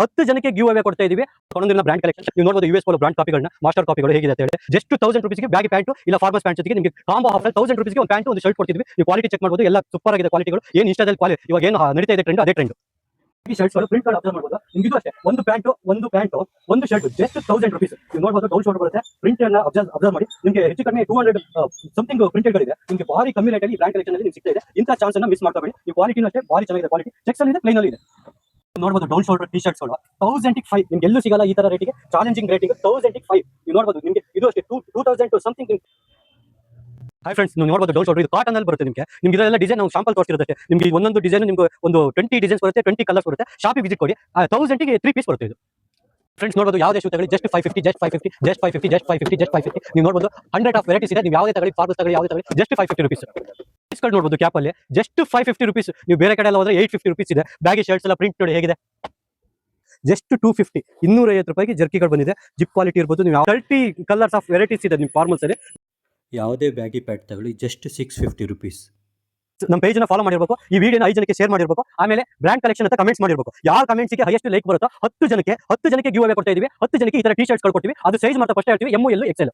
10 ಜನಕ್ಕೆ give away ಕೊಡ್ತಾ ಇದೀವಿ. ಒಂದೊಂದಿನ ಬ್ರಾಂಡ್ ಕಲೆಕ್ಷನ್ ನೀವು ನೋಡಬಹುದು. US Polo ಬ್ರಾಂಡ್ ಕಾಪಿಗಳನ್ನ, ಮಾಸ್ಟರ್ ಕಾಪಿಗಳು ಹೇಗಿದೆ ಅಂತ ಹೇಳಿ ಜಸ್ಟ್ 1000 ರೂಪೀಸ್ಗೆ ಬ್ಯಾಗಿ ಪ್ಯಾಂಟ್ ಇಲ್ಲ ಫಾರ್ಮಲ್ಸ್ ಪ್ಯಾಂಟ್ ಜೊತೆಗೆ ನಿಮಗೆ ಕಾಂಬೋ ಆಫರ್ 1000 ರೂಪೀಸ್ಗೆ ಒಂದು ಪ್ಯಾಂಟ್ ಒಂದು ಶರ್ಟ್ ಕೊಡ್ತಿದ್ವಿ. ನೀವು ಕ್ವಾಲಿಟಿ ಚೆಕ್ ಮಾಡಬಹುದು. ಎಲ್ಲ ಸೂಪರ್ ಆಗಿದೆ ಕ್ವಾಲಿಟಿಗಳು. ಏನು ಇನ್ಸ್ಟಾದಲ್ಲಿ ಕ್ವಾಲಿಟಿ ಇವಾಗ ಏನು ನಡೀತಾ ಇದೆ ಟ್ರೆಂಡ್, ಅದೇ ಟ್ರೆಂಡ್. ಈ ಶರ್ಟ್ಸ್ಗಳು ಪ್ರಿಂಟ್ ಅಬ್ಸರ್ವ್ ಮಾಡಬಹುದು. ನಿಮ್ಗೆ ಇದು ಅಷ್ಟೇ, ಒಂದು ಪ್ಯಾಂಟ್ ಒಂದು ಶರ್ಟ್ ಜಸ್ಟ್ 1000 ರೂಪೀಸ್. ನೀವು ನೋಡಬಹುದು ಡೌನ್ ಶೋಲ್ಡರ್ ಬರುತ್ತೆ. ಪ್ರಿಂಟ್ ಅನ್ನ ಅಬ್ಸರ್ವ್ ಮಾಡಿ. ನಿಮಗೆ ಹೆಚ್ಚು ಕಡಿಮೆ 200 ಸಮಥಿಂಗ್ ಪ್ರಿಂಟೆಡ್ ಇದೆ. ನಿಮಗೆ ಭಾರಿ ಕಮ್ಮಿ ರೇಟ್ ಅಲ್ಲಿ ಬ್ರಾಂಡ್ ಕಲೆಕ್ಷನ್ ಅಲ್ಲಿ ನಿಮ್ಗೆ ಸಿಗ್ತಾ ಇದೆ. ಇಂಥ ಚಾನ್ಸ್ ಅನ್ನ ಮಿಸ್ ಮಾಡ್ಕೋಬೇಡಿ. ಈ ಕ್ವಾಲಿಟಿನೂ ಅಷ್ಟೇ ಭಾರಿ ಚೆನ್ನಾಗಿದೆ. ಕ್ವಾಲಿಟಿ ಚೆಕ್ಸ್ ಅಲ್ಲಿ ಇದೆ, ಪ್ಲೇನ್ ಅಲ್ಲಿ ಇದೆ. ನೋಡಬಹುದು ಡೌನ್ ಶೋಲ್ಡರ್ ಟಿ ಶರ್ಟ್ಸ್ 1005 ನಿಮ್ಗೆ ಎಲ್ಲೂ ಸಿಗಲ್ಲ ಈ ತರ ರೇಟಿಗೆ. ಚಾಲೆಂಜಿಂಗ್ ರೇಟಿಂಗ್ 1005 ನೀವು ನೋಡಬಹುದು. ನಿಮಗೆ ಇದು ಅಷ್ಟೇ 2000 ಸಮಥಿಂಗ್. ಹಾಯ್ ಫ್ರೆಂಡ್ಸ್, ನೀವು ನೋಡಬಹುದು ಡೌನ್ ಶೋಲ್ಡರ್ ಇದು ಕಾಟನ್ ಅಲ್ಲಿ ಬರುತ್ತೆ. ನಿಮ್ಗೆ ಇದೆಲ್ಲ ಡಿಸೈನ್ ನಾವು ಶಾಂಪಲ್ ತೋರಿಸಿರೋದಷ್ಟೇ. ನಿಮ್ಗೆ ಒಂದೊಂದು ಡಿಸೈನ್ ನಿಮ್ಗೆ ಒಂದು 20 ಡಿಸೈನ್ಸ್ ಬರುತ್ತೆ, 20 ಕಲರ್ಸ್ ಬರುತ್ತೆ. ಶಾಪಿಗೆ ವಿಸಿಟ್ ಕೊಡಿ. 1000 ಗೆ 3 ಪೀಸ್ ಬರುತ್ತೆ ಇದು. ಫ್ರೆಂಡ್ಸ್ ನೋಡಬಹುದು ಯಾವುದೇ ಶೂ ತಗೊಳ್ಳಿ just 550 just 550 just 550 just 550 just 550. ನೀವು ನೋಡಬಹುದು 100 ಆಫ್ ವೆರೈಟೀಸ್ ಇದೆ. ನೀವು ಯಾವುದೇ ತಗೊಳ್ಳಿ, ಫಾರ್ಮಲ್ಸ್ ತಗೊಳ್ಳಿ, ಯಾವುದೇ ತಗೊಳ್ಳಿ ಜಸ್ಟ್ 550 ರೂಪೀಸ್. ಪೀಸ್ಗಳು ನೋಡಬಹುದು ಕ್ಯಾಪ್ ಅಲ್ಲಿ ಜಸ್ಟ್ 550 ರೂಪೀಸ್. ನೀವು ಬೇರೆ ಕಡೆ ಎಲ್ಲ ಹೋದ್ರೆ 850 ರೂಪೀಸ್ ಇದೆ. ಬ್ಯಾಗಿ ಶರ್ಟ್ಸ್ ಎಲ್ಲ ಪ್ರಿಂಟ್ ನೋಡಿ ಹೇಗಿದೆ. ಜಸ್ಟ್ 250 250 ರೂಪಾಯಿಗೆ ಜರ್ಕಿಗಳು ಬಂದಿದೆ. ಜಿಪ್ ಕ್ವಾಲಿಟಿ ಇರ್ಬೋದು. ನೀವು 30 ಕಲರ್ಸ್ ಆಫ್ ವೆರೈಟೀಸ್ ಇದೆ ನಿಮ್ಮ ಫಾರ್ಮಲ್ಸ್ ಅಲ್ಲಿ. ಯಾವುದೇ ಬ್ಯಾಗಿ ಪ್ಯಾಟ್ ತಗೊಳ್ಳಿ ಜಸ್ಟ್ 650 ರೂಪೀಸ್. ನಮ್ಮ ಪೇಜ್ ನ ಫಾಲೋ ಮಾಡಿರಬೇಕು. ಈ ವಿಡಿಯೋನ 5 ಜನಕ್ಕೆ ಶೇರ್ ಮಾಡಿರಬೇಕು. ಆಮೇಲೆ ಬ್ರಾಂಡ್ ಕಲೆಕ್ಷನ್ ಅಂತ ಕಮೆಂಟ್ಸ್ ಮಾಡಿರಬೇಕು. ಯಾರ ಕಮೆಂಟ್ಸ್ಗೆ ಹೈಯೆಸ್ಟ್ ಲೈಕ್ ಬರುತ್ತೋ 10 ಜನಕ್ಕೆ ಗಿವ್ ಅವೇ ಕೊಡ್ತಾ ಇದೀವಿ. 10 ಜನಕ್ಕೆ ಈ ತರ ಟಿ ಶರ್ಟ್ಸ್ ಕೊಡ್ತೀವಿ. ಅದು ಸೈಜ್ ಮಾತ್ರ ಫಸ್ಟ್ ಹೇಳ್ತೀವಿ, ಎಮ್ ಎಲ್ ಎಕ್ಸೆಲ್.